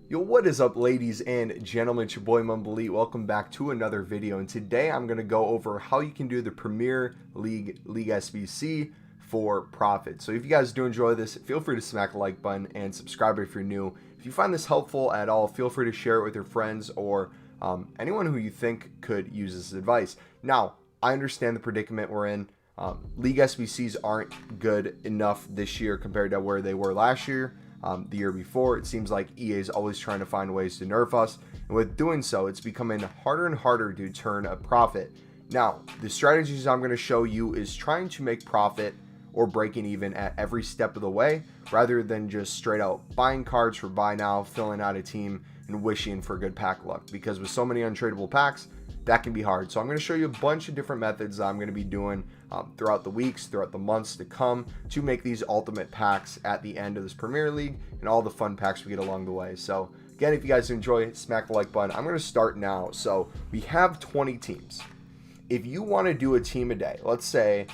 Yo, what is up, ladies and gentlemen? It's your boy MumboElite. Welcome back to another video, and today I'm going to go over how you can do the Premier League SBC for profit. So if you guys do enjoy this, feel free to smack the like button and subscribe if you're new. If you find this helpful at all, feel free to share it with your friends or anyone who you think could use this advice. Now, I understand the predicament we're in. League SBCs aren't good enough this year compared to where they were last year. The year before. It seems like EA is always trying to find ways to nerf us, and with doing so, it's becoming harder and harder to turn a profit. Now, the strategies I'm going to show you is trying to make profit or breaking even at every step of the way, rather than just straight out buying cards for buy now, filling out a team, and wishing for good pack luck, because with so many untradeable packs, that can be hard. So I'm going to show you a bunch of different methods that I'm going to be doing throughout the weeks, throughout the months to come, to make these ultimate packs at the end of this Premier League and all the fun packs we get along the way. So again, if you guys enjoy, smack the like button. I'm going to start now. So we have 20 teams. If you want to do a team a day, let's say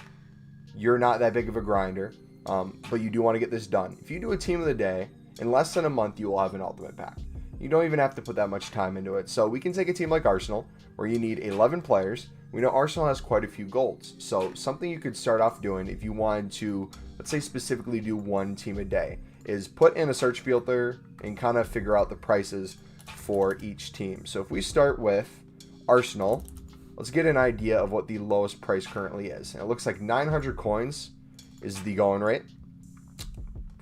you're not that big of a grinder, but you do want to get this done. If you do a team of the day, in less than a month, you will have an ultimate pack. You don't even have to put that much time into it. So we can take a team like Arsenal, where you need 11 players. We know Arsenal has quite a few golds. So something you could start off doing if you wanted to, let's say specifically do one team a day, is put in a search filter and kind of figure out the prices for each team. So if we start with Arsenal, let's get an idea of what the lowest price currently is. And it looks like 900 coins is the going rate.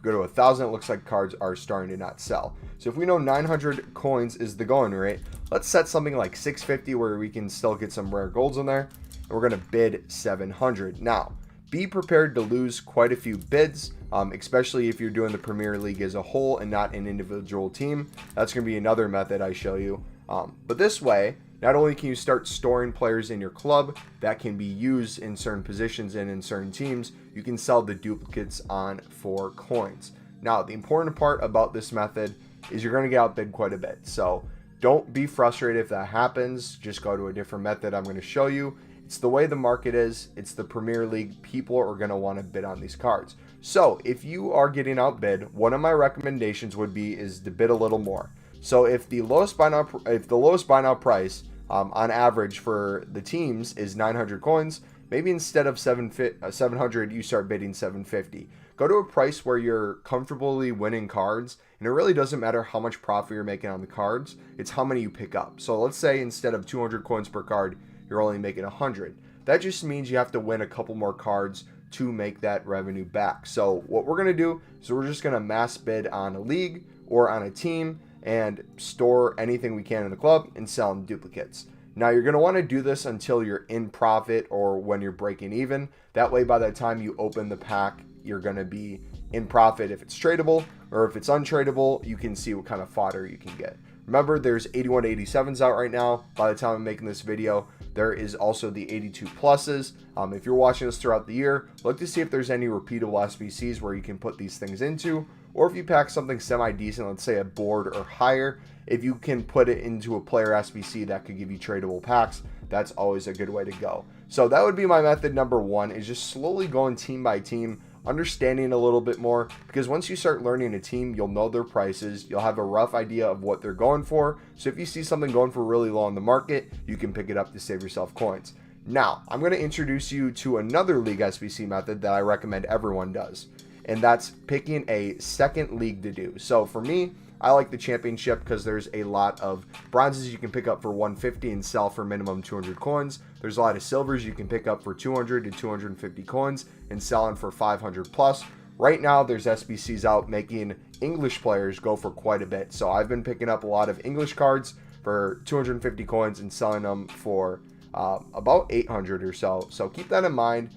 Go to 1,000, it looks like cards are starting to not sell. So if we know 900 coins is the going rate, let's set something like 650 where we can still get some rare golds in there, and we're going to bid 700. Now, be prepared to lose quite a few bids, especially if you're doing the Premier League as a whole and not an individual team. That's going to be another method I show you. But this way, not only can you start storing players in your club that can be used in certain positions and in certain teams, you can sell the duplicates on for coins. Now, the important part about this method is you're going to get outbid quite a bit. So don't be frustrated if that happens. Just go to a different method I'm going to show you. It's the way the market is. It's the Premier League. People are going to want to bid on these cards. So if you are getting outbid, one of my recommendations would be is to bid a little more. So if the lowest buy now price on average for the teams is 900 coins, maybe instead of 700, you start bidding 750. Go to a price where you're comfortably winning cards, and it really doesn't matter how much profit you're making on the cards, it's how many you pick up. So let's say instead of 200 coins per card, you're only making 100. That just means you have to win a couple more cards to make that revenue back. So what we're going to do is we're just going to mass bid on a league or on a team and store anything we can in the club and sell in duplicates. Now, you're going to want to do this until you're in profit or when you're breaking even. That way, by the time you open the pack, you're going to be in profit if it's tradable, or if it's untradeable, you can see what kind of fodder you can get. Remember, there's 81 to 87s out right now. By the time I'm making this video, there is also the 82 pluses. If you're watching this throughout the year, look to see if there's any repeatable SBCs where you can put these things into, or if you pack something semi-decent, let's say a board or higher, if you can put it into a player SBC that could give you tradable packs, that's always a good way to go. So that would be my method number one, is just slowly going team by team, understanding a little bit more, because once you start learning a team, you'll know their prices, you'll have a rough idea of what they're going for. So if you see something going for really low on the market, you can pick it up to save yourself coins. Now, I'm going to introduce you to another league SBC method that I recommend everyone does, and that's picking a second league to do. So for me, I like the championship because there's a lot of bronzes you can pick up for 150 and sell for minimum 200 coins. There's a lot of silvers you can pick up for 200 to 250 coins and selling for 500 plus. Right now, there's SBCs out making English players go for quite a bit. So I've been picking up a lot of English cards for 250 coins and selling them for about 800 or so. So keep that in mind.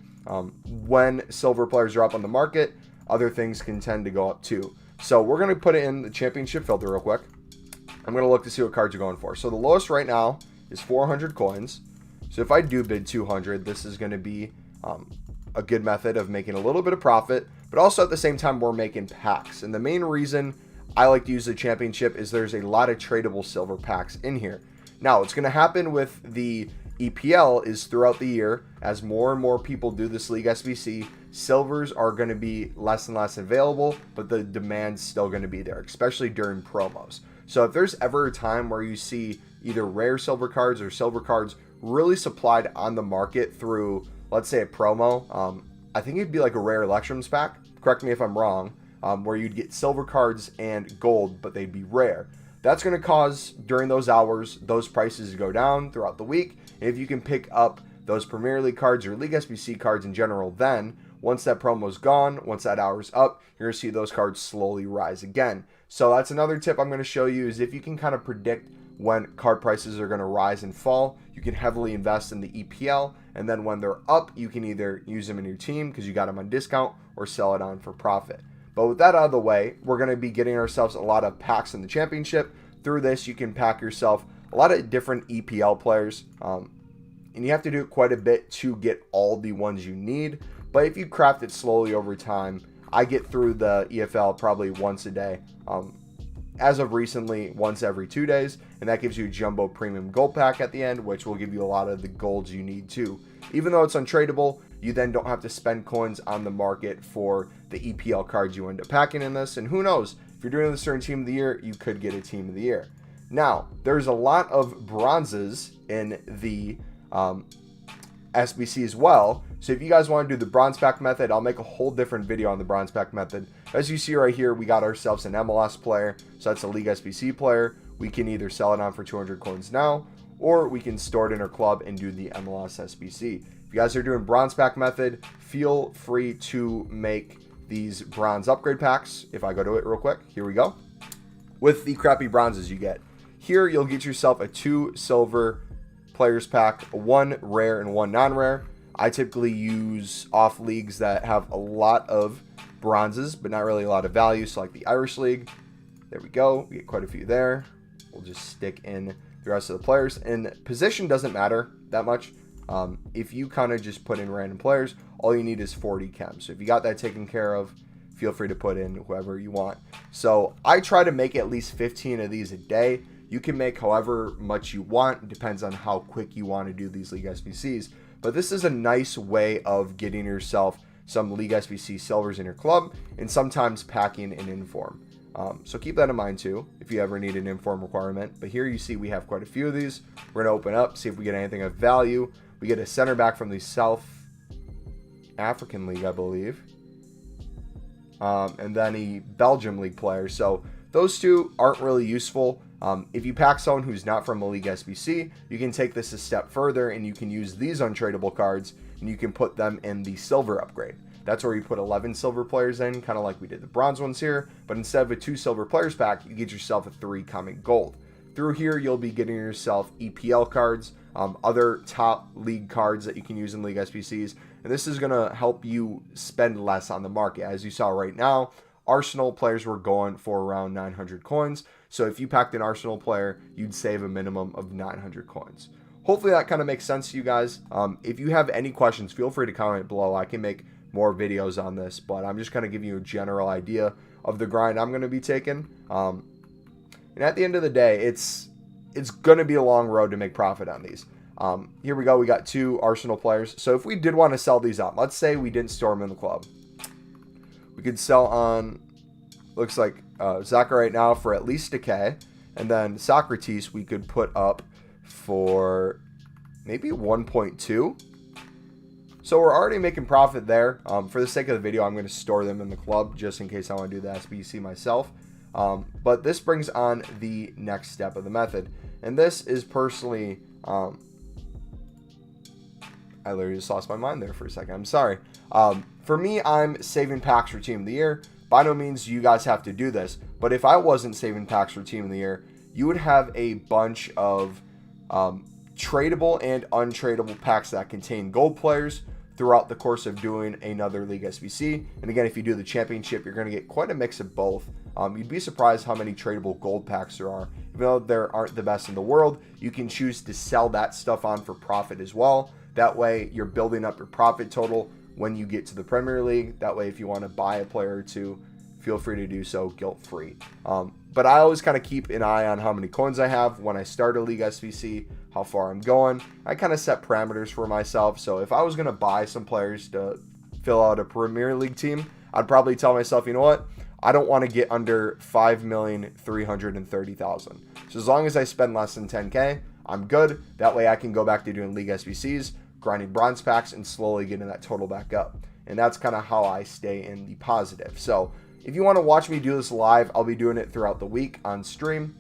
When silver players are up on the market, other things can tend to go up too. So we're going to put it in the championship filter real quick. I'm going to look to see what cards you're going for. So the lowest right now is 400 coins. So if I do bid 200, this is going to be a good method of making a little bit of profit, but also at the same time, we're making packs. And the main reason I like to use the championship is there's a lot of tradable silver packs in here. Now, what's going to happen with the EPL is throughout the year, as more and more people do this league SBC, silvers are going to be less and less available, but the demand's still going to be there, especially during promos. So if there's ever a time where you see either rare silver cards or silver cards really supplied on the market through, let's say, a promo, I think it'd be like a rare elections pack, correct me if I'm wrong, where you'd get silver cards and gold, but they'd be rare. That's going to cause, during those hours, those prices to go down throughout the week. And if you can pick up those Premier League cards or League SBC cards in general, then once that promo's gone, once that hour's up, you're going to see those cards slowly rise again. So that's another tip I'm going to show you, is if you can kind of predict when card prices are going to rise and fall, you can heavily invest in the EPL, and then when they're up, you can either use them in your team because you got them on discount or sell it on for profit. But with that out of the way, we're going to be getting ourselves a lot of packs in the championship. Through this, you can pack yourself a lot of different EPL players, and you have to do it quite a bit to get all the ones you need. But if you craft it slowly over time, I get through the EFL probably once a day. As of recently, once every 2 days, and that gives you a jumbo premium gold pack at the end, which will give you a lot of the golds you need too. Even though it's untradeable, you then don't have to spend coins on the market for the EPL cards you end up packing in this, and who knows, if you're doing a certain team of the year, you could get a team of the year. Now, there's a lot of bronzes in the SBC as well, so if you guys want to do the bronze pack method, I'll make a whole different video on the bronze pack method. As you see right here, we got ourselves an MLS player, so that's a League SBC player. We can either sell it on for 200 coins now, or we can store it in our club and do the MLS SBC. If you guys are doing bronze pack method, feel free to make these bronze upgrade packs. If I go to it real quick, here we go. With the crappy bronzes you get, here you'll get yourself a 2 silver players pack, 1 rare and 1 non-rare. I typically use off leagues that have a lot of bronzes, but not really a lot of value. So like the Irish League, there we go. We get quite a few there. We'll just stick in the rest of the players. And position doesn't matter that much. If you kind of just put in random players, all you need is 40 chems. So if you got that taken care of, feel free to put in whoever you want. So I try to make at least 15 of these a day. You can make however much you want. It depends on how quick you want to do these League SBCs. But this is a nice way of getting yourself some League SBC silvers in your club, and sometimes packing an inform. So keep that in mind too, if you ever need an inform requirement. But here you see we have quite a few of these. We're going to open up, see if we get anything of value. We get a center back from the South African League, I believe. And then a Belgium League player. So those two aren't really useful. If you pack someone who's not from a League SBC, you can take this a step further and you can use these untradeable cards and you can put them in the silver upgrade. That's where you put 11 silver players in, kind of like we did the bronze ones here, but instead of a 2 silver players pack, you get yourself a 3 common gold. Through here, you'll be getting yourself EPL cards, other top league cards that you can use in League SBCs, and this is going to help you spend less on the market. As you saw right now, Arsenal players were going for around 900 coins. So if you packed an Arsenal player, you'd save a minimum of 900 coins. Hopefully that kind of makes sense to you guys. If you have any questions, feel free to comment below. I can make more videos on this, but I'm just kind of giving you a general idea of the grind I'm going to be taking. And at the end of the day, it's going to be a long road to make profit on these. Here we go. We got 2 Arsenal players. So if we did want to sell these out, let's say we didn't store them in the club. We could sell on, looks like Zaka right now for at least a K. And then Socrates we could put up for maybe 1.2. So we're already making profit there. For the sake of the video, I'm going to store them in the club just in case I want to do the SBC myself. But this brings on the next step of the method. And this is personally, I literally just lost my mind there for a second. I'm sorry. For me, I'm saving packs for Team of the Year. By no means you guys have to do this. But if I wasn't saving packs for Team of the Year, you would have a bunch of tradable and untradeable packs that contain gold players throughout the course of doing another League SBC. And again, if you do the championship, you're going to get quite a mix of both. You'd be surprised how many tradable gold packs there are. Even though there aren't the best in the world, you can choose to sell that stuff on for profit as well. That way, you're building up your profit total when you get to the Premier League. That way, if you want to buy a player or two, feel free to do so guilt-free. But I always kind of keep an eye on how many coins I have when I start a League SBC, how far I'm going. I kind of set parameters for myself. So if I was going to buy some players to fill out a Premier League team, I'd probably tell myself, you know what? I don't want to get under 5,330,000. So as long as I spend less than 10K, I'm good. That way I can go back to doing League SBCs, grinding bronze packs, and slowly getting that total back up. And that's kind of how I stay in the positive. So if you want to watch me do this live, I'll be doing it throughout the week on stream.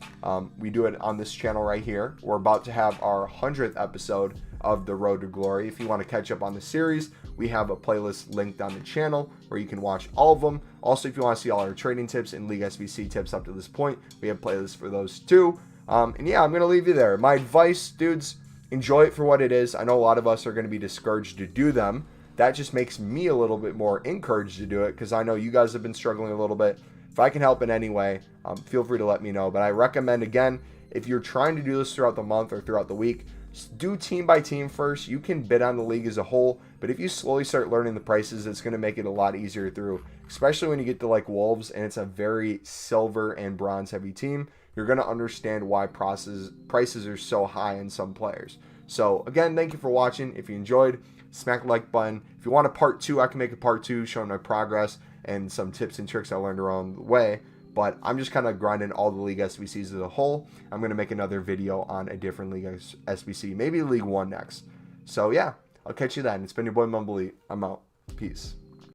We do it on this channel right here. We're about to have our 100th episode of The Road to Glory. If you want to catch up on the series, we have a playlist linked on the channel where you can watch all of them. Also, if you want to see all our trading tips and League SBC tips up to this point, we have playlists for those too. And yeah, I'm going to leave you there. My advice, dudes, enjoy it for what it is. I know a lot of us are going to be discouraged to do them. That just makes me a little bit more encouraged to do it because I know you guys have been struggling a little bit. If I can help in any way, feel free to let me know. But I recommend, again, if you're trying to do this throughout the month or throughout the week, do team by team first. You can bid on the league as a whole, but if you slowly start learning the prices, it's going to make it a lot easier through, especially when you get to like Wolves and it's a very silver and bronze heavy team. You're going to understand why prices are so high in some players. So again, thank you for watching. If you enjoyed, smack the like button. If you want a part 2, I can make a part 2 showing my progress and some tips and tricks I learned along the way. But I'm just kind of grinding all the League SBCs as a whole. I'm going to make another video on a different League SBC, maybe League 1 next. So yeah, I'll catch you then. It's been your boy MumboElite. I'm out. Peace.